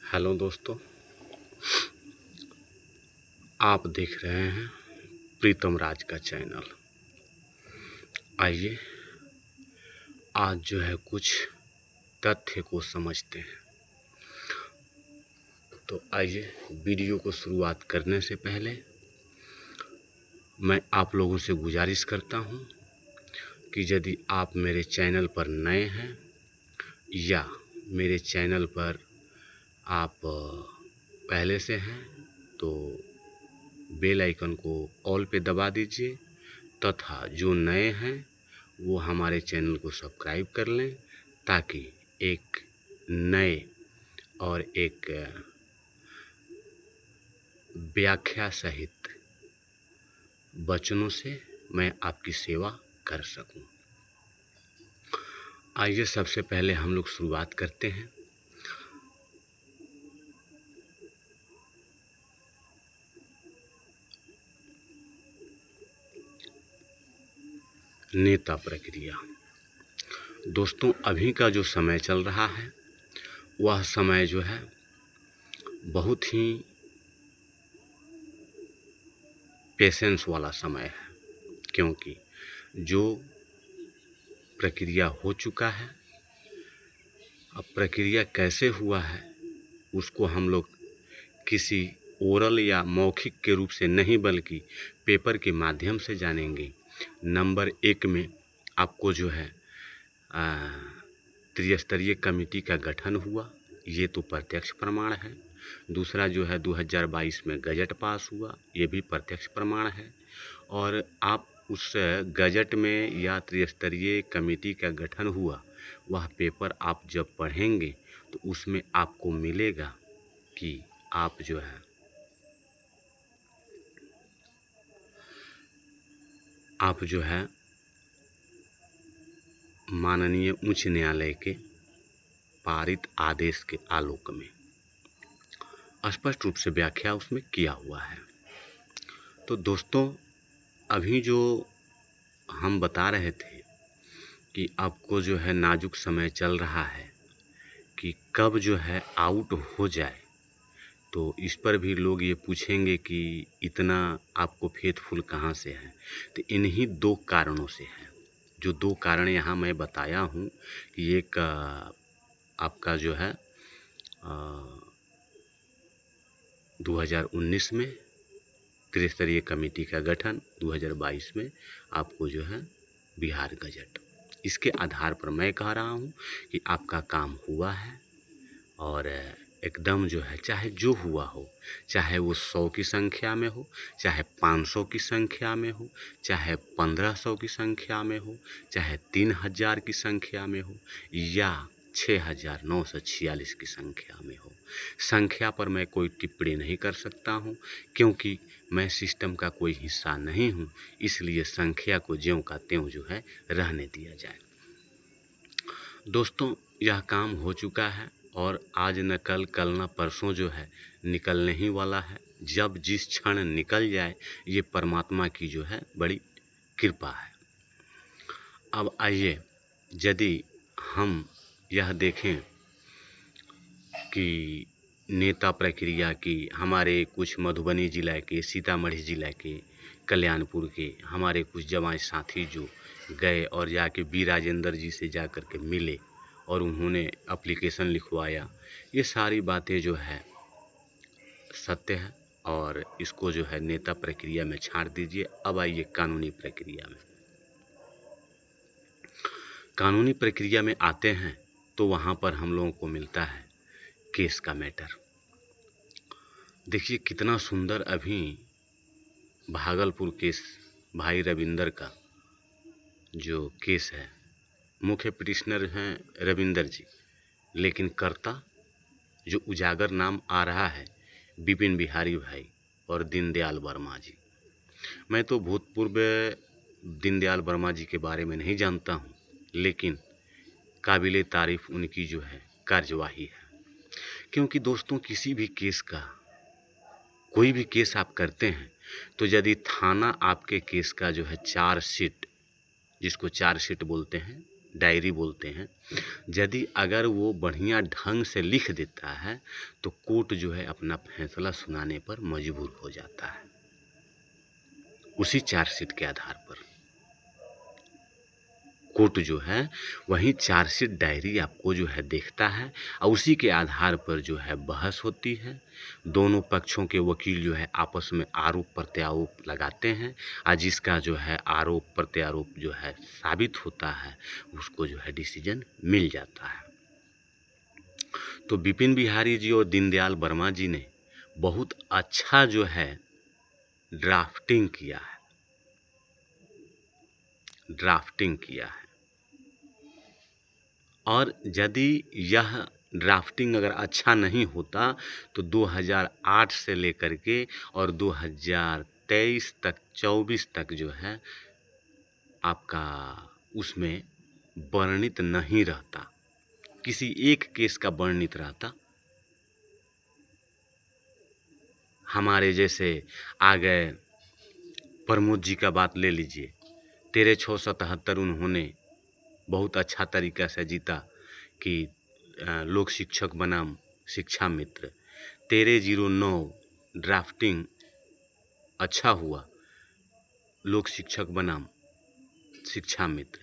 Hello दोस्तों, आप देख रहे हैं प्रीतम राज का चैनल। आइए आज जो है कुछ तथ्य को समझते हैं। तो आइए वीडियो को शुरुआत करने से पहले मैं आप लोगों से गुजारिश करता हूं कि यदि आप मेरे चैनल पर नए हैं या मेरे चैनल पर आप पहले से हैं तो बेल आइकन को ऑल पे दबा दीजिए तथा जो नए हैं वो हमारे चैनल को सब्सक्राइब कर लें ताकि एक नए और एक व्याख्या सहित वचनों से मैं आपकी सेवा कर सकूं। आइए सबसे पहले हम लोग शुरुआत करते हैं। नेता प्रक्रिया। दोस्तों, अभी का जो समय चल रहा है वह समय जो है बहुत ही पेशेंस वाला समय है, क्योंकि जो प्रक्रिया हो चुका है, अब प्रक्रिया कैसे हुआ है उसको हम लोग किसी ओरल या मौखिक के रूप से नहीं बल्कि पेपर के माध्यम से जानेंगे। नंबर 1 में आपको जो है त्रिस्तरीय कमेटी का गठन हुआ, ये तो प्रत्यक्ष प्रमाण है। दूसरा जो है 2022 में गजट पास हुआ, ये भी प्रत्यक्ष प्रमाण है। और आप उस गजट में या त्रिस्तरीय कमेटी का गठन हुआ वह पेपर आप जब पढ़ेंगे तो उसमें आपको मिलेगा कि आप जो है माननीय उच्च न्यायालय के पारित आदेश के आलोक में स्पष्ट रूप से व्याख्या उसमें किया हुआ है। तो दोस्तों, अभी जो हम बता रहे थे कि आपको जो है नाजुक समय चल रहा है कि कब जो है आउट हो जाए, तो इस पर भी लोग ये पूछेंगे कि इतना आपको फेथफुल कहाँ से है। तो इन्हीं 2 कारणों से है। जो 2 कारण यहाँ मैं बताया हूँ कि एक आपका जो है 2019 में त्रिस्तरीय कमेटी का गठन, 2022 में आपको जो है बिहार गजट। इसके आधार पर मैं कह रहा हूँ कि आपका काम हुआ है और एकदम जो है चाहे जो हुआ हो, चाहे वो 100 की संख्या में हो, चाहे 500 की संख्या में हो, चाहे 1500 की संख्या में हो, चाहे 3000 की संख्या में हो या 6946 की संख्या में हो, संख्या पर मैं कोई टिप्पणी नहीं कर सकता हूं, क्योंकि मैं सिस्टम का कोई हिस्सा नहीं हूं। इसलिए संख्या को ज्यों का त्यों जो है रहने दिया जाए। दोस्तों, यह काम हो चुका है और आज न कल, कल न परसों जो है निकलने ही वाला है। जब जिस क्षण निकल जाए ये परमात्मा की जो है बड़ी कृपा है। अब आइए यदि हम यह देखें कि नेता प्रक्रिया की हमारे कुछ मधुबनी जिला के, सीतामढ़ी जिला के, कल्याणपुर के हमारे कुछ जवान साथी जो गए और जाके बी राजेंद्र जी से जा कर के मिले और उन्होंने एप्लीकेशन लिखवाया, ये सारी बातें जो है सत्य है और इसको जो है नेता प्रक्रिया में छाड़ दीजिए। अब आइए कानूनी प्रक्रिया में। कानूनी प्रक्रिया में आते हैं तो वहाँ पर हम लोगों को मिलता है केस का मैटर। देखिए कितना सुंदर अभी भागलपुर केस भाई रविंदर का जो केस है, मुख्य पिटिशनर हैं रविंदर जी, लेकिन कर्ता जो उजागर नाम आ रहा है विपिन बिहारी भाई और दीनदयाल वर्मा जी। मैं तो भूतपूर्व दीनदयाल वर्मा जी के बारे में नहीं जानता हूँ, लेकिन काबिले तारीफ उनकी जो है कार्यवाही है। क्योंकि दोस्तों, किसी भी केस का, कोई भी केस आप करते हैं तो यदि थाना आपके केस का जो है चार्जशीट, जिसको चार्जशीट बोलते हैं, डायरी बोलते हैं, यदि अगर वो बढ़िया ढंग से लिख देता है तो कोर्ट जो है अपना फैसला सुनाने पर मजबूर हो जाता है उसी चार्जशीट के आधार पर। कोर्ट जो है वही चार्जशीट डायरी आपको जो है देखता है और उसी के आधार पर जो है बहस होती है। दोनों पक्षों के वकील जो है आपस में आरोप प्रत्यारोप लगाते हैं और जिसका जो है आरोप प्रत्यारोप जो है साबित होता है उसको जो है डिसीजन मिल जाता है। तो विपिन बिहारी जी और दीनदयाल वर्मा जी ने बहुत अच्छा जो है ड्राफ्टिंग किया है और यदि यह ड्राफ्टिंग अगर अच्छा नहीं होता तो 2008 से लेकर के और 2023 तक 24 तक जो है आपका उसमें वर्णित नहीं रहता, किसी एक केस का वर्णित रहता। हमारे जैसे आ गए प्रमोद जी का बात ले लीजिए, 13/6/77 उन्होंने बहुत अच्छा तरीका से जीता कि लोक शिक्षक बनाम शिक्षा मित्र। 13/09 ड्राफ्टिंग अच्छा हुआ, लोक शिक्षक बनाम शिक्षा मित्र।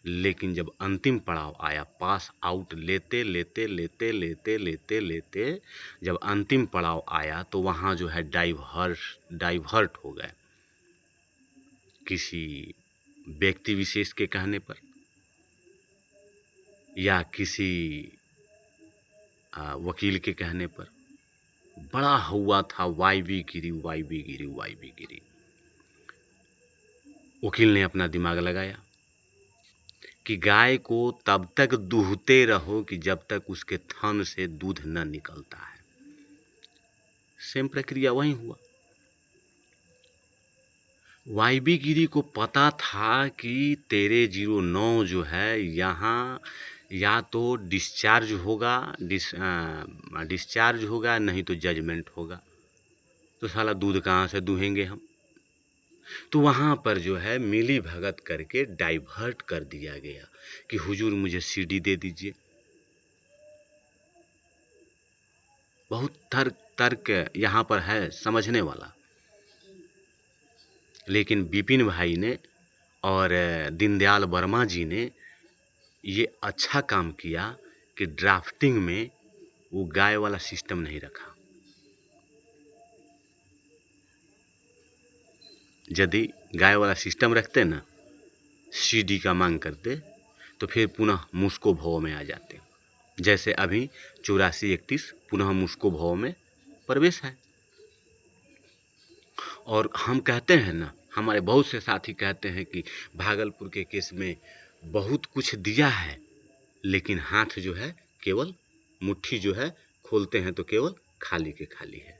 लेकिन जब अंतिम पड़ाव आया, पास आउट लेते लेते लेते लेते लेते लेते जब अंतिम पड़ाव आया तो वहाँ जो है डाइवर्ट हो गए किसी व्यक्ति विशेष के कहने पर या किसी वकील के कहने पर। बड़ा हुआ था वाईबी गिरी। वकील ने अपना दिमाग लगाया कि गाय को तब तक दूहते रहो कि जब तक उसके थन से दूध न निकलता है। सेम प्रक्रिया वही हुआ। वाईबी गिरी को पता था कि 13/09 जो है यहाँ या तो डिस्चार्ज होगा नहीं तो जजमेंट होगा, तो साला दूध कहाँ से दूहेंगे हम। तो वहाँ पर जो है मिली भगत करके डाइवर्ट कर दिया गया कि हुजूर मुझे सीडी दे दीजिए। बहुत तर्क यहाँ पर है समझने वाला, लेकिन विपिन भाई ने और दीनदयाल वर्मा जी ने ये अच्छा काम किया कि ड्राफ्टिंग में वो गाय वाला सिस्टम नहीं रखा। यदि गाय वाला सिस्टम रखते ना, सीडी का मांग करते, तो फिर पुनः मुस्को भव में आ जाते। जैसे अभी 84/31 पुनः मुस्को भव में प्रवेश है। और हम कहते हैं ना, हमारे बहुत से साथी कहते हैं कि भागलपुर के केस में बहुत कुछ दिया है, लेकिन हाथ जो है केवल मुट्ठी जो है खोलते हैं तो केवल खाली के खाली है।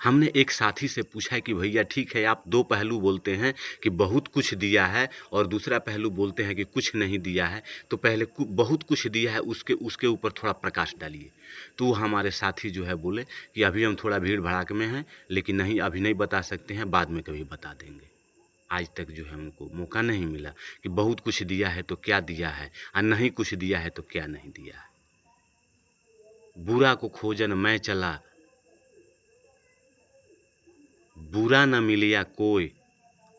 हमने एक साथी से पूछा कि भैया ठीक है, आप दो पहलू बोलते हैं कि बहुत कुछ दिया है और दूसरा पहलू बोलते हैं कि कुछ नहीं दिया है, तो पहले बहुत कुछ दिया है उसके ऊपर थोड़ा प्रकाश डालिए। तो हमारे साथी जो है बोले कि अभी हम थोड़ा भीड़ भड़ाक में हैं, लेकिन नहीं अभी नहीं बता सकते हैं, बाद में कभी बता देंगे। आज तक जो है उनको मौका नहीं मिला कि बहुत कुछ दिया है तो क्या दिया है और नहीं कुछ दिया है तो क्या नहीं दिया है। बुरा को खोजन मैं चला, बुरा न मिलिया कोई,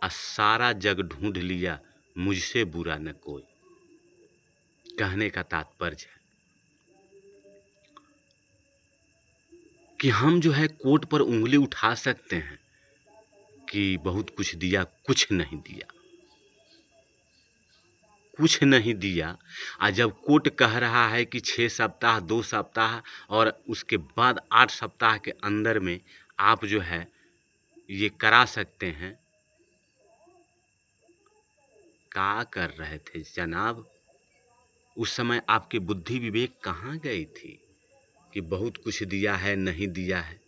सारा जग ढूंढ लिया, मुझसे बुरा न कोई। कहने का तात्पर्य है कि हम जो है कोर्ट पर उंगली उठा सकते हैं कि बहुत कुछ दिया, कुछ नहीं दिया, कुछ नहीं दिया। और जब कोर्ट कह रहा है कि 6 सप्ताह 2 सप्ताह और उसके बाद 8 सप्ताह के अंदर में आप जो है ये करा सकते हैं, क्या कर रहे थे जनाब? उस समय आपकी बुद्धि विवेक कहाँ गई थी कि बहुत कुछ दिया है नहीं दिया है?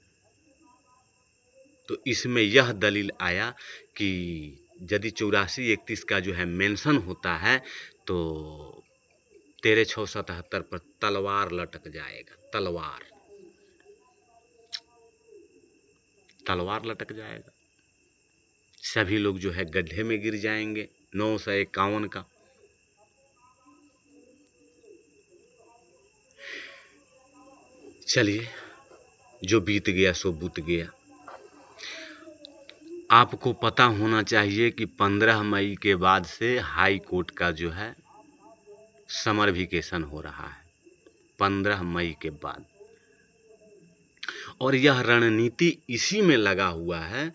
तो इसमें यह दलील आया कि यदि 84/31 का जो है मेंशन होता है तो 13/6/77 पर तलवार लटक जाएगा। तलवार लटक जाएगा। सभी लोग जो है गड्ढे में गिर जाएंगे। 951 का। चलिए, जो बीत गया सो बीत गया। आपको पता होना चाहिए कि 15 मई के बाद से हाई कोर्ट का जो है समर वेकेशन हो रहा है, 15 मई के बाद। और यह रणनीति इसी में लगा हुआ है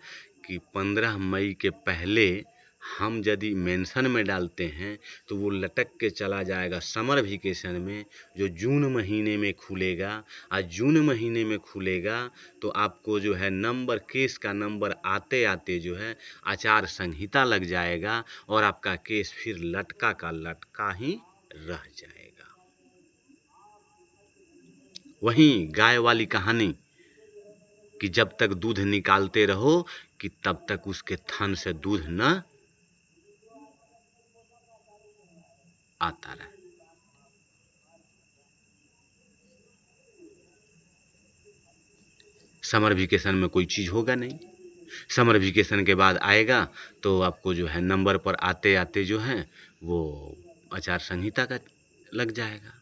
कि 15 मई के पहले हम यदि मेंशन में डालते हैं तो वो लटक के चला जाएगा समर वेकेशन में, जो जून महीने में खुलेगा। और जून महीने में खुलेगा तो आपको जो है नंबर, केस का नंबर आते आते जो है आचार संहिता लग जाएगा और आपका केस फिर लटका का लटका ही रह जाएगा। वहीं गाय वाली कहानी कि जब तक दूध निकालते रहो कि तब तक उसके थन से दूध न आता रहे। समर वेकेशन में कोई चीज़ होगा नहीं। समर वेकेशन के बाद आएगा तो आपको जो है नंबर पर आते आते जो है वो आचार संहिता का लग जाएगा।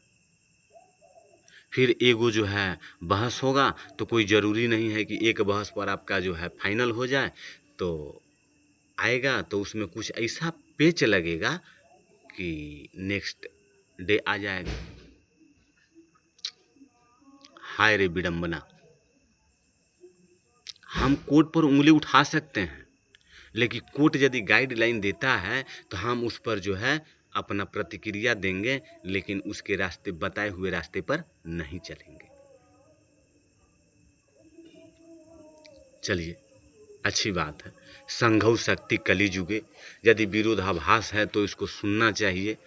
फिर एगो जो है बहस होगा तो कोई ज़रूरी नहीं है कि एक बहस पर आपका जो है फाइनल हो जाए। तो आएगा तो उसमें कुछ ऐसा पेच लगेगा कि नेक्स्ट डे आ जाएगा। हाय रे विडम्बना। हम कोर्ट पर उंगली उठा सकते हैं, लेकिन कोर्ट यदि गाइडलाइन देता है तो हम उस पर जो है अपना प्रतिक्रिया देंगे, लेकिन उसके रास्ते, बताए हुए रास्ते पर नहीं चलेंगे। चलिए, अच्छी बात है। संघौ शक्ति कलिजुगे। यदि विरोधाभास है तो इसको सुनना चाहिए।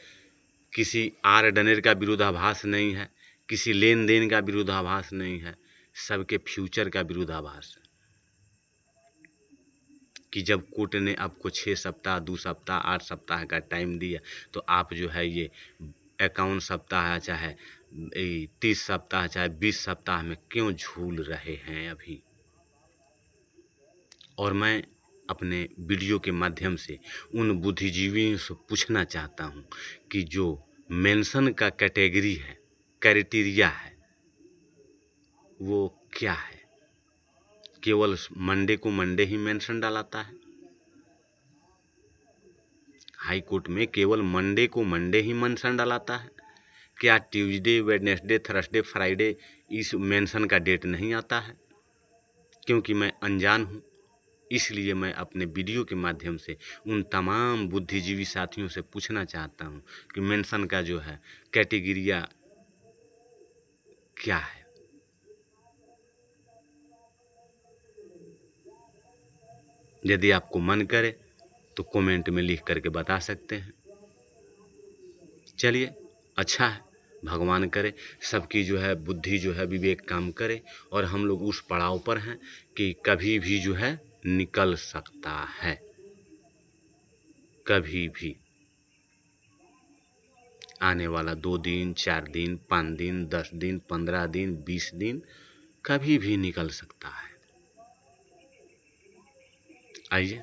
किसी आर डनेर का विरोधाभास नहीं है, किसी लेन देन का विरोधाभास नहीं है, सबके फ्यूचर का विरोधाभास है। कि जब कोर्ट ने आपको 6 सप्ताह, 2 सप्ताह, 8 सप्ताह का टाइम दिया तो आप जो है ये 51 सप्ताह चाहे 30 सप्ताह चाहे 20 सप्ताह में क्यों झूल रहे हैं अभी। और मैं अपने वीडियो के माध्यम से उन बुद्धिजीवियों से पूछना चाहता हूँ कि जो मेंशन का कैटेगरी है, क्राइटेरिया है, वो क्या है? केवल मंडे को मंडे ही मेंशन डालाता है? हाई कोर्ट में केवल मंडे को मंडे ही मेंशन डालाता है? क्या ट्यूसडे, वेडनेसडे, थर्सडे, फ्राइडे इस मेंशन का डेट नहीं आता है? क्योंकि मैं अनजान हूँ, इसलिए मैं अपने वीडियो के माध्यम से उन तमाम बुद्धिजीवी साथियों से पूछना चाहता हूँ कि मेंशन का जो है कैटेगरिया क्या है। यदि आपको मन करे तो कमेंट में लिख करके बता सकते हैं। चलिए, अच्छा है। भगवान करे सबकी जो है बुद्धि जो है विवेक काम करे और हम लोग उस पड़ाव पर हैं कि कभी भी जो है निकल सकता है, कभी भी। आने वाला 2 दिन, 4 दिन, 5 दिन, 10 दिन, 15 दिन, 20 दिन, कभी भी निकल सकता है। आइए,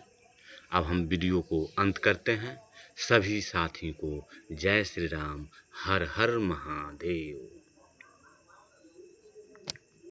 अब हम वीडियो को अंत करते हैं। सभी साथी को जय श्री राम, हर हर महादेव।